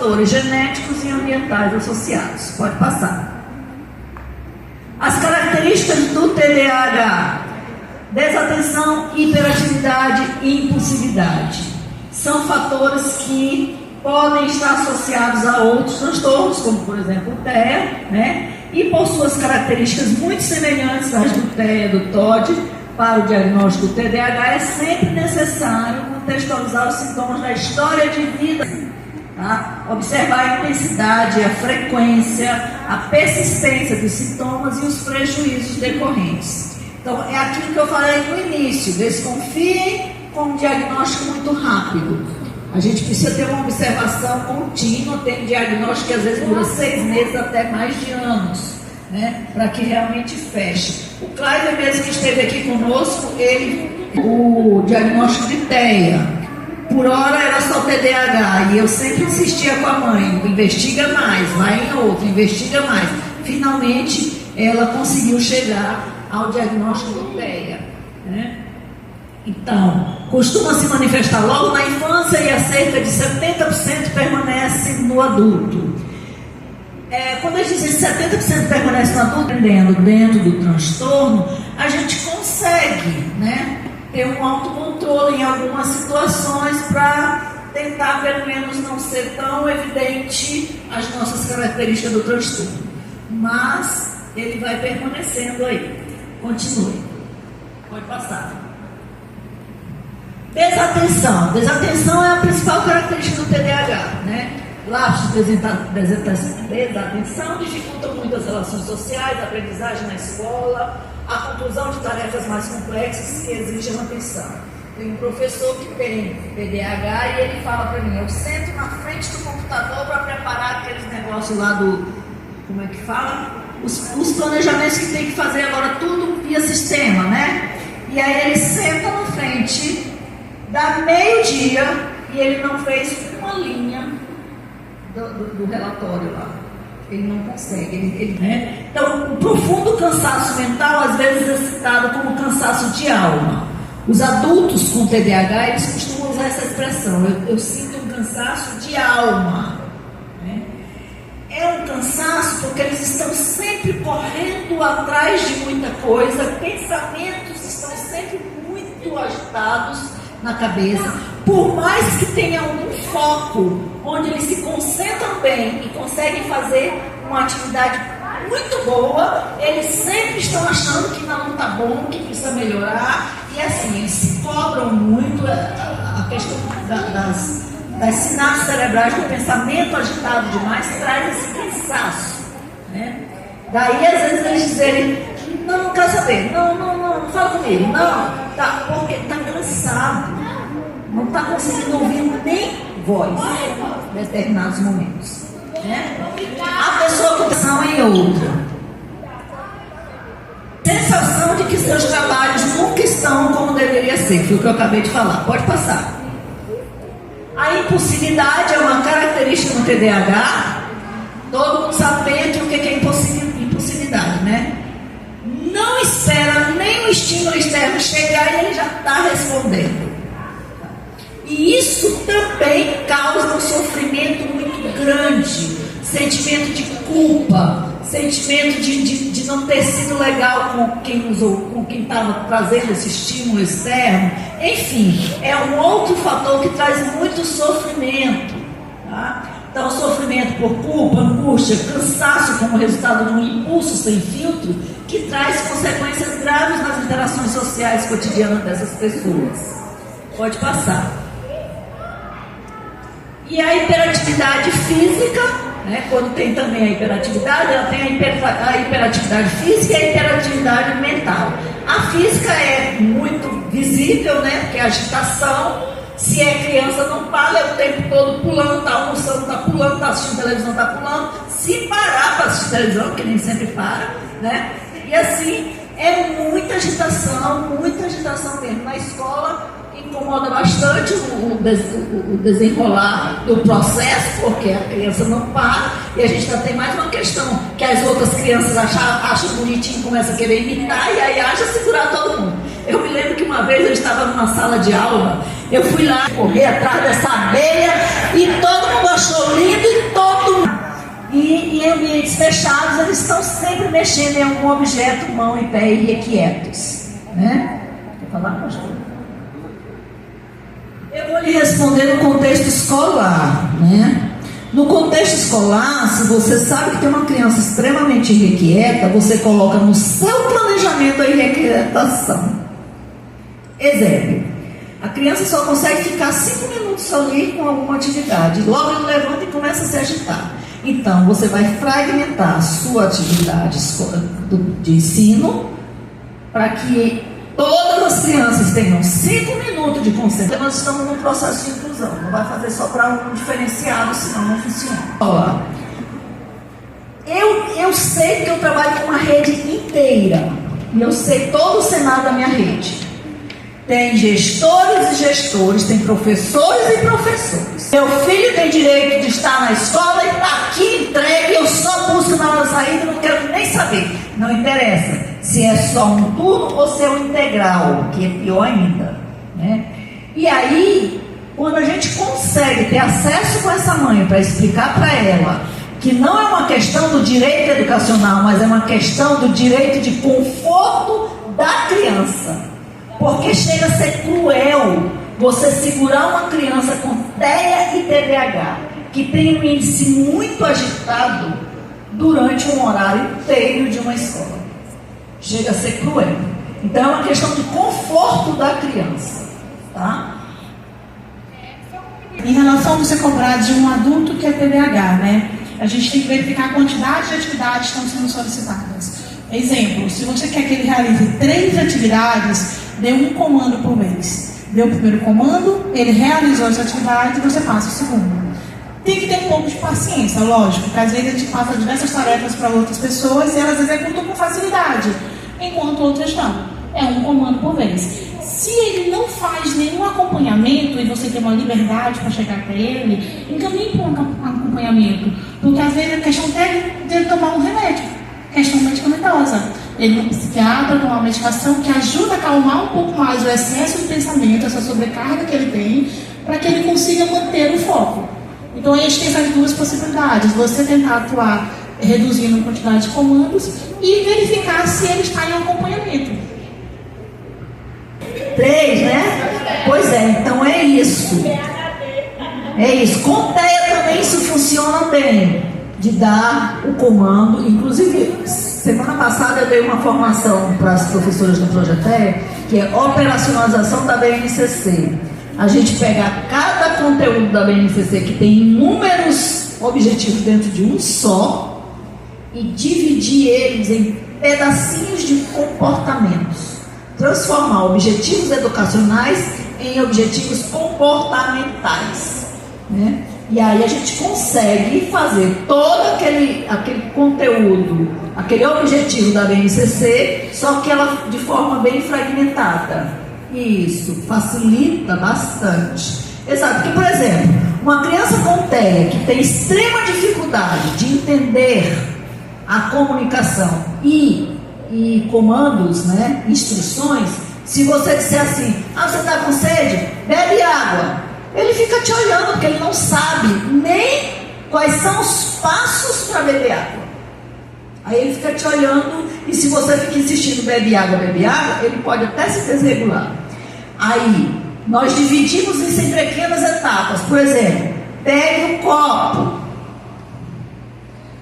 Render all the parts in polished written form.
fatores genéticos e ambientais associados. Pode passar. As características do TDAH: desatenção, hiperatividade e impulsividade. São fatores que podem estar associados a outros transtornos, como por exemplo o TEA, né? E por suas características muito semelhantes às do TEA e do TOD, para o diagnóstico do TDAH é sempre necessário contextualizar os sintomas da história de vida, tá? Observar a intensidade, a frequência, a persistência dos sintomas e os prejuízos decorrentes. Então, é aquilo que eu falei no início: desconfiem com um diagnóstico muito rápido. A gente precisa ter uma observação contínua, tem diagnóstico que às vezes dura 6 meses até mais de anos, né, para que realmente feche. O Clive mesmo que esteve aqui conosco, o diagnóstico de TEA, por hora era só TDAH, e eu sempre insistia com a mãe: investiga mais, vai em outro, investiga mais. Finalmente ela conseguiu chegar ao diagnóstico do TEA, né? Então, costuma se manifestar logo na infância e a cerca de 70% permanece no adulto. Quando a gente diz 70% permanece no adulto, dentro do transtorno, a gente consegue, né, ter um autocontrole em algumas situações para tentar, pelo menos, não ser tão evidente as nossas características do transtorno. Mas ele vai permanecendo aí. Continue. Pode passar. Desatenção. Desatenção é a principal característica do TDAH, né? Lapsos de desatenção dificultam muito as relações sociais, a aprendizagem na escola, a conclusão de tarefas mais complexas que exigem atenção. Tem um professor que tem TDAH e ele fala para mim: eu sento na frente do computador para preparar aqueles negócios lá do... como é que fala? Os planejamentos que tem que fazer agora, tudo via sistema, né? E aí ele senta na frente, dá meio-dia e ele não fez uma linha do relatório lá. Ele não consegue, né? Então, o profundo cansaço mental às vezes é citado como cansaço de alma. Os adultos com TDAH, eles costumam usar essa expressão: eu sinto um cansaço de alma, né? É um cansaço porque eles estão sempre correndo atrás de muita coisa, pensamentos estão sempre muito agitados na cabeça. Por mais que tenha um foco onde eles se concentram bem e conseguem fazer uma atividade muito boa, eles sempre estão achando que não está bom, que precisa melhorar. E assim, eles se cobram muito. A questão das sinapses cerebrais do pensamento agitado demais traz esse cansaço, né? Daí às vezes eles dizem: não quero saber, não fala comigo, não, tá, porque está cansado, não está conseguindo ouvir nem voz em determinados momentos, né? A pessoa com atenção em outra. Sensação de que seus trabalhos nunca estão como deveria ser, foi o que eu acabei de falar. Pode passar. A impulsividade é uma característica do TDAH. Todo mundo sabe bem aqui o que é impulsividade, né? Não espera nem o estímulo externo chegar e ele já está respondendo. E isso também causa um sofrimento muito grande, sentimento de culpa, sentimento de não ter sido legal com quem estava trazendo esse estímulo externo. Enfim, é um outro fator que traz muito sofrimento, tá? Então, sofrimento por culpa, angústia, cansaço como resultado de um impulso sem filtro, que traz consequências graves nas interações sociais cotidianas dessas pessoas. Pode passar. E a hiperatividade física, né? Quando tem também a hiperatividade, ela tem a hiperatividade física e a hiperatividade mental. A física é muito visível, né? Porque a agitação, se é criança, não para, é o tempo todo pulando, está almoçando, está pulando, está assistindo televisão, está pulando. Se parar para assistir televisão, que nem sempre para, né? E assim, é muita agitação mesmo. Na escola incomoda bastante o desenrolar do processo, porque a criança não para, e a gente ainda tem mais uma questão, que as outras crianças acham bonitinho, começam a querer imitar, e aí acha segurar todo mundo. Eu me lembro que uma vez eu estava numa sala de aula, eu fui lá correr atrás dessa abelha, e todo mundo achou lindo, e estão sempre mexendo em algum objeto, mão e pé irrequietos, né? Quer falar, pastor? Eu vou lhe responder no contexto escolar, né? No contexto escolar, se você sabe que tem uma criança extremamente irrequieta, você coloca no seu planejamento a irrequietação. Exemplo, a criança só consegue ficar 5 minutos ali com alguma atividade, logo ele levanta e começa a se agitar. Então, você vai fragmentar a sua atividade de ensino para que todas as crianças tenham 5 minutos de concentração. Nós estamos num processo de inclusão, não vai fazer só para um diferenciado, senão não funciona. Olha, eu sei que eu trabalho com uma rede inteira, e eu sei todo o cenário da minha rede. Tem gestores e gestores, tem professores e professores. Meu filho tem direito de estar na escola e está aqui entregue, eu só busco na hora da saída, não quero nem saber. Não interessa se é só um turno ou se é um integral, que é pior ainda, né? E aí, quando a gente consegue ter acesso com essa mãe para explicar para ela que não é uma questão do direito educacional, mas é uma questão do direito de conforto da criança. Porque chega a ser cruel você segurar uma criança com TEA e TDAH, que tem um índice muito agitado durante um horário inteiro de uma escola. Chega a ser cruel. Então é uma questão de conforto da criança, tá? Em relação a você cobrar de um adulto que é TDAH, né? A gente tem que verificar a quantidade de atividades que estão sendo solicitadas. Exemplo, se você quer que ele realize 3 atividades, dê um comando por mês. Deu o primeiro comando, ele realizou essa atividade e você passa o segundo. Tem que ter um pouco de paciência, lógico, porque às vezes a gente passa diversas tarefas para outras pessoas e elas executam com facilidade, enquanto outras não. É um comando por vez. Se ele não faz nenhum acompanhamento e você tem uma liberdade para chegar até ele, encaminhe para um acompanhamento, porque às vezes a questão dele tomar um remédio, questão medicamentosa. Ele é um psiquiatra, tomar uma medicação que ajuda a acalmar um pouco mais o excesso de pensamento, essa sobrecarga que ele tem, para que ele consiga manter o foco. Então a gente tem essas duas possibilidades: você tentar atuar reduzindo a quantidade de comandos e verificar se ele está em acompanhamento. 3, né? Pois é, então é isso. É isso. Com TEA também isso funciona bem, de dar o comando. Inclusive, semana passada eu dei uma formação para as professoras do Projetéia, que é operacionalização da BNCC. A gente pega cada conteúdo da BNCC, que tem inúmeros objetivos dentro de um só, e dividir eles em pedacinhos de comportamentos. Transformar objetivos educacionais em objetivos comportamentais, né? E aí a gente consegue fazer todo aquele conteúdo, aquele objetivo da BNCC, só que ela de forma bem fragmentada. E isso facilita bastante. Exato, porque, por exemplo, uma criança com TEA que tem extrema dificuldade de entender a comunicação e comandos, né, instruções, se você disser assim: você está com sede? Bebe água. Ele fica te olhando, porque ele não sabe nem quais são os passos para beber água. Aí ele fica te olhando, e se você fica insistindo, bebe água, ele pode até se desregular. Aí, nós dividimos isso em pequenas etapas. Por exemplo, pegue um copo,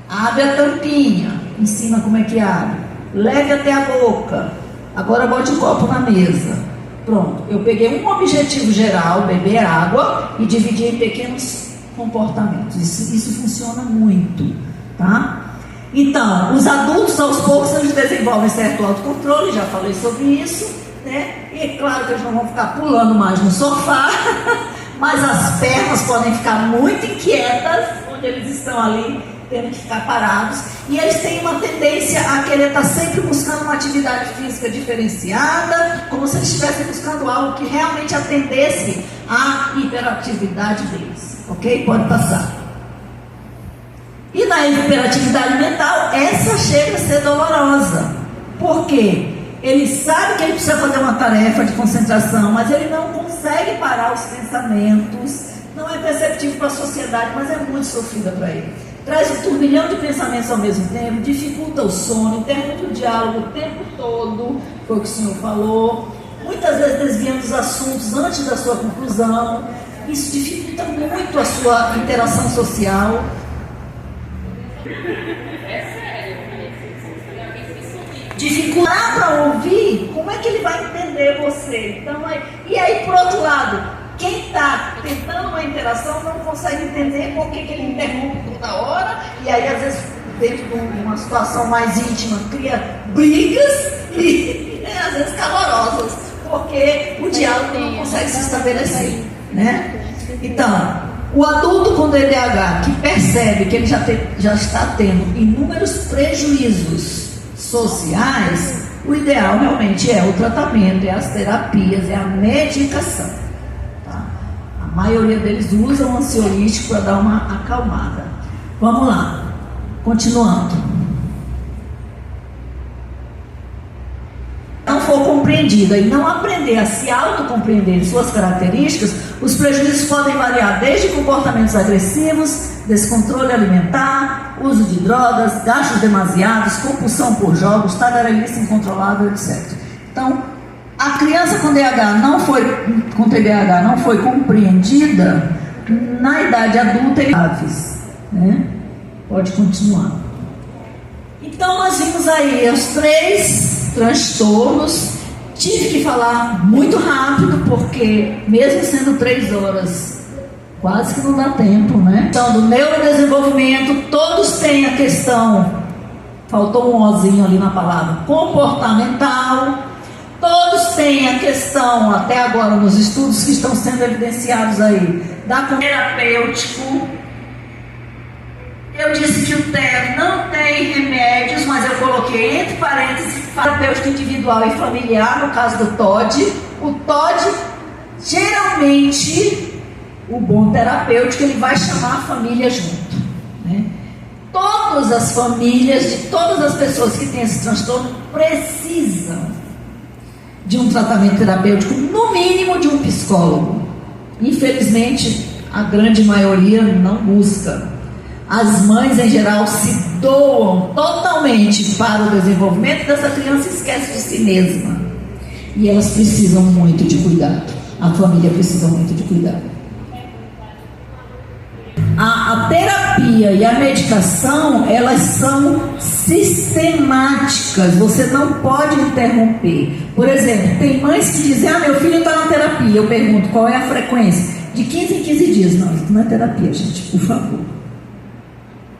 abre a tampinha, ensina como é que abre, leve até a boca, agora bote o copo na mesa. Pronto, eu peguei um objetivo geral, beber água, e dividi em pequenos comportamentos. Isso funciona muito, tá? Então, os adultos, aos poucos, eles desenvolvem certo autocontrole, já falei sobre isso, né? E é claro que eles não vão ficar pulando mais no sofá, mas as pernas podem ficar muito inquietas, onde eles estão ali, tendo que ficar parados, e eles têm uma tendência a querer estar sempre buscando uma atividade física diferenciada, como se eles estivessem buscando algo que realmente atendesse à hiperatividade deles. Ok? Pode passar. E na hiperatividade mental, essa chega a ser dolorosa. Por quê? Ele sabe que ele precisa fazer uma tarefa de concentração, mas ele não consegue parar os pensamentos. Não é perceptível para a sociedade, mas é muito sofrida para ele. traz um turbilhão de pensamentos ao mesmo tempo, dificulta o sono, interrompe o diálogo o tempo todo, foi o que o senhor falou, muitas vezes desviando os assuntos antes da sua conclusão. Isso dificulta muito a sua interação social. Dificultar para ouvir, como é que ele vai entender você? Então, e aí, por outro lado, quem está tentando uma interação não consegue entender por que ele interrompe toda hora, e aí, às vezes, dentro de uma situação mais íntima, cria brigas e às vezes calorosas, porque o diálogo não consegue se estabelecer, né? Então, o adulto com TDAH que percebe que ele já está tendo inúmeros prejuízos sociais, o ideal realmente é o tratamento, é as terapias, é a medicação. Tá? A maioria deles usam ansiolítico para dar uma acalmada. Vamos lá, continuando. Não for compreendida e não aprender a se autocompreender suas características, os prejuízos podem variar desde comportamentos agressivos, descontrole alimentar, uso de drogas, gastos demasiados, compulsão por jogos, tagarelice incontrolável, etc. Então, a criança com TDAH não foi compreendida na idade adulta, né? Pode continuar. Então, nós vimos aí os 3 transtornos. Tive que falar muito rápido, porque mesmo sendo 3 horas, quase que não dá tempo, né? Então, do neurodesenvolvimento, todos têm a questão, faltou um ozinho ali na palavra, comportamental, todos têm a questão, até agora nos estudos que estão sendo evidenciados aí, da terapêutico. Eu disse que o TEA não tem remédios, mas eu coloquei entre parênteses terapêutico individual e familiar, no caso do TOD. O TOD, geralmente, o bom terapêutico, ele vai chamar a família junto, né? Todas as famílias, de todas as pessoas que têm esse transtorno, precisam de um tratamento terapêutico, no mínimo de um psicólogo. Infelizmente, a grande maioria não busca. As mães, em geral, se doam totalmente para o desenvolvimento dessa criança e esquece de si mesma. E elas precisam muito de cuidado. A família precisa muito de cuidado. A terapia e a medicação, elas são sistemáticas. Você não pode interromper. Por exemplo, tem mães que dizem: meu filho está na terapia. Eu pergunto, qual é a frequência? De 15 em 15 dias. Não, isso não é terapia, gente, por favor.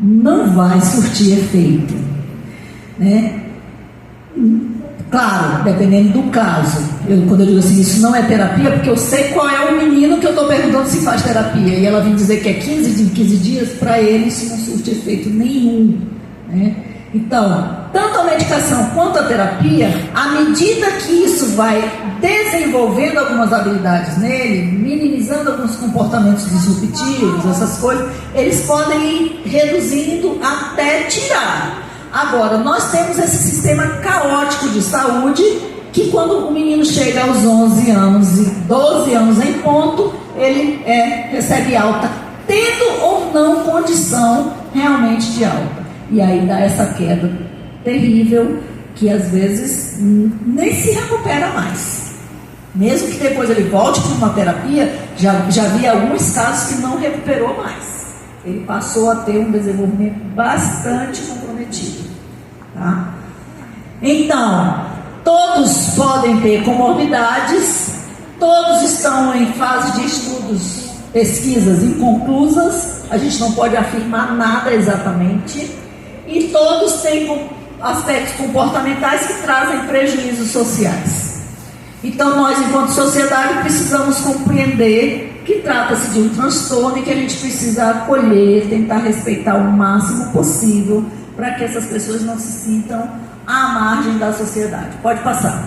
Não vai surtir efeito, né? Claro, dependendo do caso. Quando eu digo assim, isso não é terapia, porque eu sei qual é o menino que eu estou perguntando se faz terapia, e ela vem dizer que é 15 dias, para ele isso não surte efeito nenhum, né? Então, tanto a medicação quanto a terapia, à medida que isso vai desenvolvendo algumas habilidades nele, minimizando alguns comportamentos disruptivos, essas coisas, eles podem ir reduzindo até tirar. Agora, nós temos esse sistema caótico de saúde, que quando o menino chega aos 11 anos e 12 anos em ponto, ele recebe alta, tendo ou não condição realmente de alta. E aí dá essa queda terrível, que às vezes nem se recupera mais. Mesmo que depois ele volte para uma terapia, já vi alguns casos que não recuperou mais. Ele passou a ter um desenvolvimento bastante comprometido. Tá? Então, todos podem ter comorbidades, todos estão em fase de estudos, pesquisas inconclusas, a gente não pode afirmar nada exatamente, e todos têm aspectos comportamentais que trazem prejuízos sociais. Então, nós, enquanto sociedade, precisamos compreender que trata-se de um transtorno e que a gente precisa acolher, tentar respeitar o máximo possível para que essas pessoas não se sintam à margem da sociedade. Pode passar.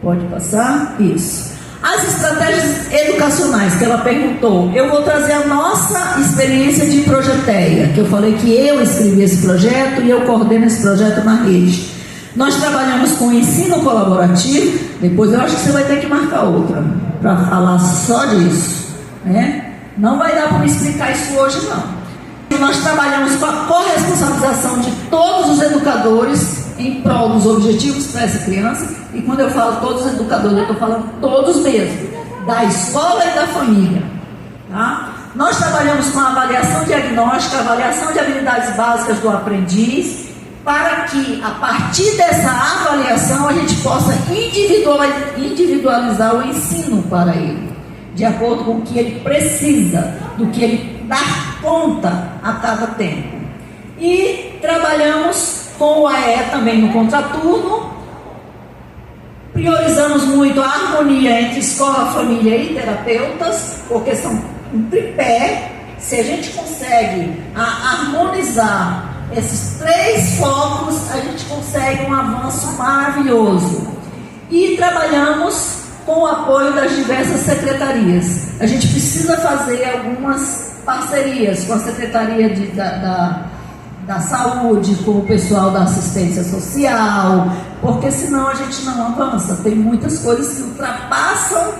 Pode passar? Isso. As estratégias educacionais que ela perguntou, eu vou trazer a nossa experiência de Projeteia, que eu falei que eu escrevi esse projeto e eu coordeno esse projeto na rede. Nós trabalhamos com ensino colaborativo, depois eu acho que você vai ter que marcar outra para falar só disso, né? Não vai dar para me explicar isso hoje, não. Nós trabalhamos com a corresponsabilização de todos os educadores em prol dos objetivos para essa criança. E quando eu falo todos os educadores, eu estou falando todos mesmo, da escola e da família. Tá? Nós trabalhamos com a avaliação diagnóstica, avaliação de habilidades básicas do aprendiz, para que, a partir dessa avaliação, a gente possa individualizar o ensino para ele, de acordo com o que ele precisa, do que ele dá conta a cada tempo. E trabalhamos com o AE também no contraturno, priorizamos muito a harmonia entre escola, família e terapeutas, porque são um tripé. Se a gente consegue harmonizar esses 3 focos, a gente consegue um avanço maravilhoso. E trabalhamos com o apoio das diversas secretarias. A gente precisa fazer algumas parcerias com a Secretaria da Saúde, com o pessoal da assistência social, porque senão a gente não avança. Tem muitas coisas que ultrapassam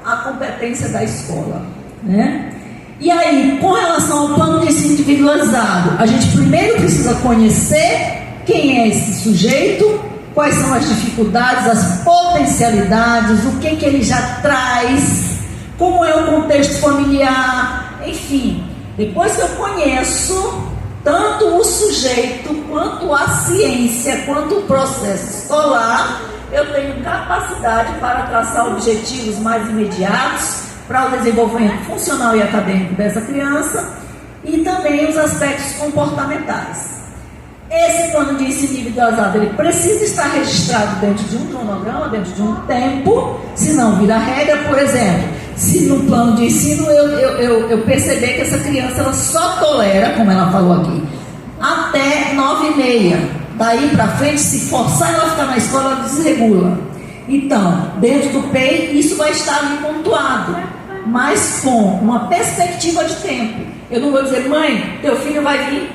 a competência da escola, né? E aí, com relação ao plano de ensino individualizado, a gente primeiro precisa conhecer quem é esse sujeito, quais são as dificuldades, as potencialidades, o que ele já traz, como é o contexto familiar, enfim. Depois que eu conheço tanto o sujeito, quanto a ciência, quanto o processo escolar, eu tenho capacidade para traçar objetivos mais imediatos para o desenvolvimento funcional e acadêmico dessa criança e também os aspectos comportamentais. Esse plano de ensino individualizado, ele precisa estar registrado dentro de um cronograma, dentro de um tempo, senão vira regra. Por exemplo, se no plano de ensino eu perceber que essa criança ela só tolera, como ela falou aqui, até 9h30, daí para frente, se forçar ela a ficar na escola, ela desregula. Então, dentro do PEI, isso vai estar ali pontuado, mas com uma perspectiva de tempo. Eu não vou dizer, mãe, teu filho vai vir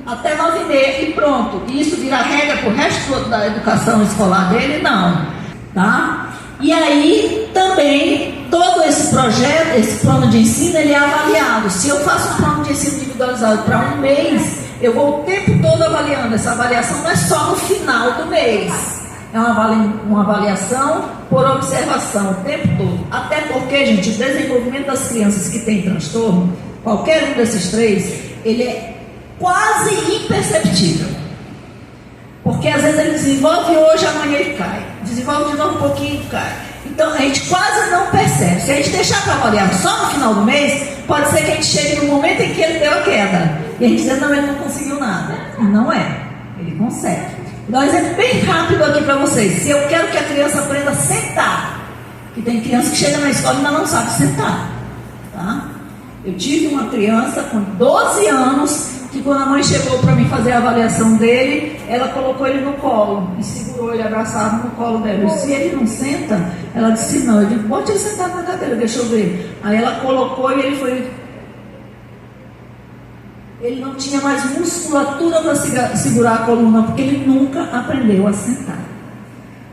até 9h30 e pronto, e isso vira regra para o resto da educação escolar dele, não, tá? E aí, também, todo esse projeto, esse plano de ensino, ele é avaliado. Se eu faço um plano de ensino individualizado para um mês, eu vou o tempo todo avaliando. Essa avaliação não é só no final do mês, é uma avaliação por observação o tempo todo. Até porque, gente, o desenvolvimento das crianças que têm transtorno, qualquer um desses 3, ele é quase imperceptível. Porque às vezes ele desenvolve hoje, amanhã ele cai. Desenvolve de novo um pouquinho e cai. Então a gente quase não percebe. Se a gente deixar para avaliar só no final do mês, pode ser que a gente chegue no momento em que ele deu a queda. E a gente diz, não, ele não conseguiu nada. E não é. Ele consegue. Vou dar um exemplo bem rápido aqui para vocês. Se eu quero que a criança aprenda a sentar, que tem criança que chega na escola e ainda não sabe sentar, tá? Eu tive uma criança com 12 anos que quando a mãe chegou para mim fazer a avaliação dele, ela colocou ele no colo e segurou ele abraçado no colo dela. Eu disse, se ele não senta, ela disse não. Eu disse, bote ele sentado na cadeira, deixa eu ver. Aí ela colocou e ele foi. Ele não tinha mais musculatura para segurar a coluna, porque ele nunca aprendeu a sentar.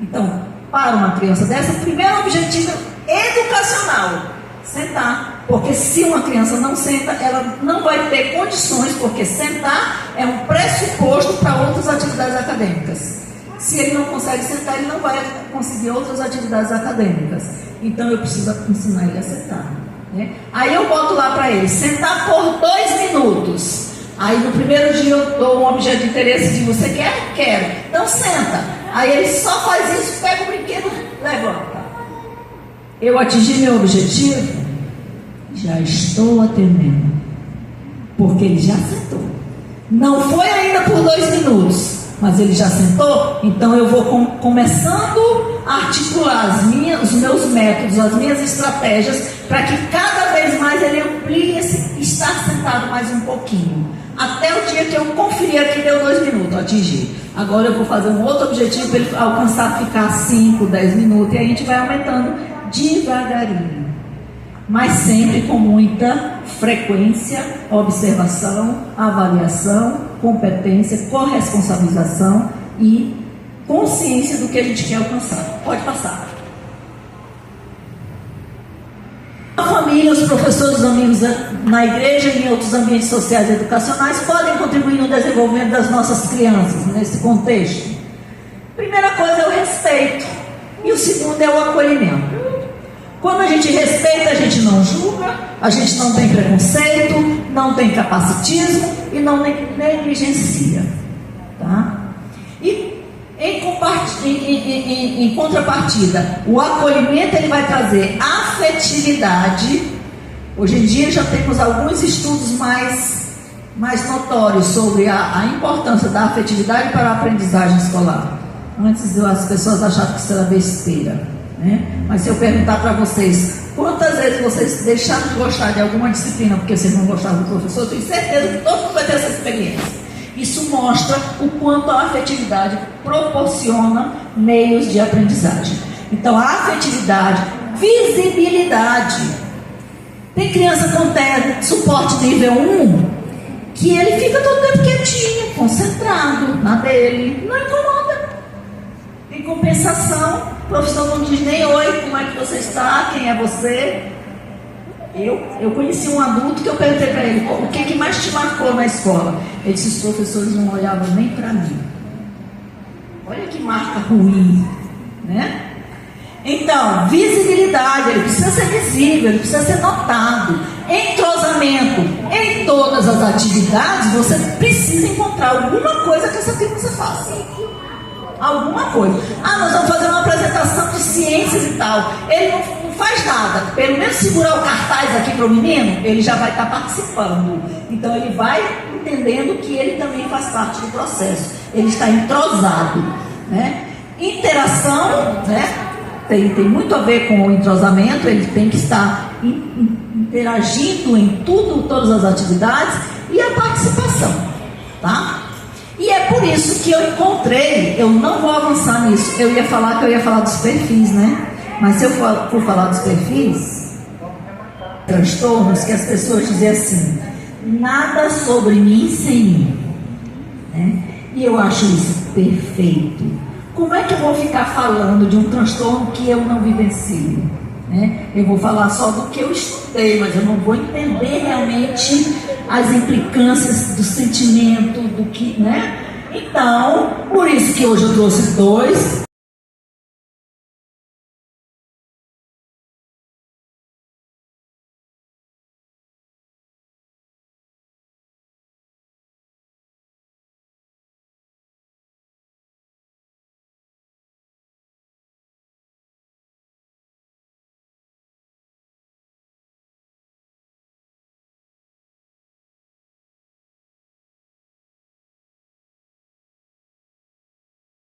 Então, para uma criança dessa, o primeiro objetivo educacional, sentar. Porque se uma criança não senta, ela não vai ter condições, porque sentar é um pressuposto para outras atividades acadêmicas. Se ele não consegue sentar, ele não vai conseguir outras atividades acadêmicas. Então eu preciso ensinar ele a sentar, né? Aí eu boto lá para ele, sentar por 2 minutos. Aí no primeiro dia eu dou um objeto de interesse de você quer? Quero. Então senta. Aí ele só faz isso, pega o brinquedo, levanta. Eu atingi meu objetivo? Já estou atendendo, porque ele já sentou. Não foi ainda por 2 minutos, mas ele já sentou. Então eu vou começando a articular os meus métodos, as minhas estratégias, para que cada vez mais ele amplie esse estar sentado mais um pouquinho, até o dia que eu conferir que deu 2 minutos, atingir. Agora eu vou fazer um outro objetivo para ele alcançar ficar 5, 10 minutos, e aí a gente vai aumentando devagarinho, mas sempre com muita frequência, observação, avaliação, competência, corresponsabilização e consciência do que a gente quer alcançar. Pode passar. A família, os professores, os amigos na igreja e em outros ambientes sociais e educacionais podem contribuir no desenvolvimento das nossas crianças nesse contexto? Primeira coisa é o respeito, e o segundo é o acolhimento. Quando a gente respeita, a gente não julga, a gente não tem preconceito, não tem capacitismo e não negligencia, tá? E em contrapartida, o acolhimento ele vai trazer afetividade. Hoje em dia já temos alguns estudos mais notórios sobre a importância da afetividade para a aprendizagem escolar. Antes as pessoas achavam que isso era besteira, né? Mas se eu perguntar para vocês, quantas vezes vocês deixaram de gostar de alguma disciplina porque vocês não gostavam do professor, eu tenho certeza que todo mundo vai ter essa experiência. Isso mostra o quanto a afetividade proporciona meios de aprendizagem. Então, a afetividade, visibilidade. Tem criança com suporte nível 1 que ele fica todo tempo quietinho, concentrado na dele, não incomoda. Em compensação, o professor não diz nem oi, como é que você está, quem é você. Eu conheci um adulto que eu perguntei para ele, o que mais te marcou na escola? Ele disse, os professores não olhavam nem para mim. Olha que marca ruim, né? Então, visibilidade, ele precisa ser visível, ele precisa ser notado. Entrosamento, em todas as atividades, você precisa encontrar alguma coisa que essa criança faça. Alguma coisa. Nós vamos fazer uma apresentação de ciências e tal. Ele não faz nada. Pelo menos segurar o cartaz aqui para o menino, ele já vai estar participando. Então ele vai entendendo que ele também faz parte do processo. Ele está entrosado, né? Interação, né? Tem muito a ver com o entrosamento. Ele tem que estar interagindo em todas as atividades, e a participação, tá? E é por isso que eu encontrei, eu não vou avançar nisso, eu ia falar dos perfis, né? Mas se eu for falar dos perfis, transtornos que as pessoas dizem assim, nada sobre mim sem mim, né? E eu acho isso perfeito. Como é que eu vou ficar falando de um transtorno que eu não vivencio, né? Eu vou falar só do que eu estudei, mas eu não vou entender realmente as implicâncias do sentimento, do que, né? Então, por isso que hoje eu trouxe dois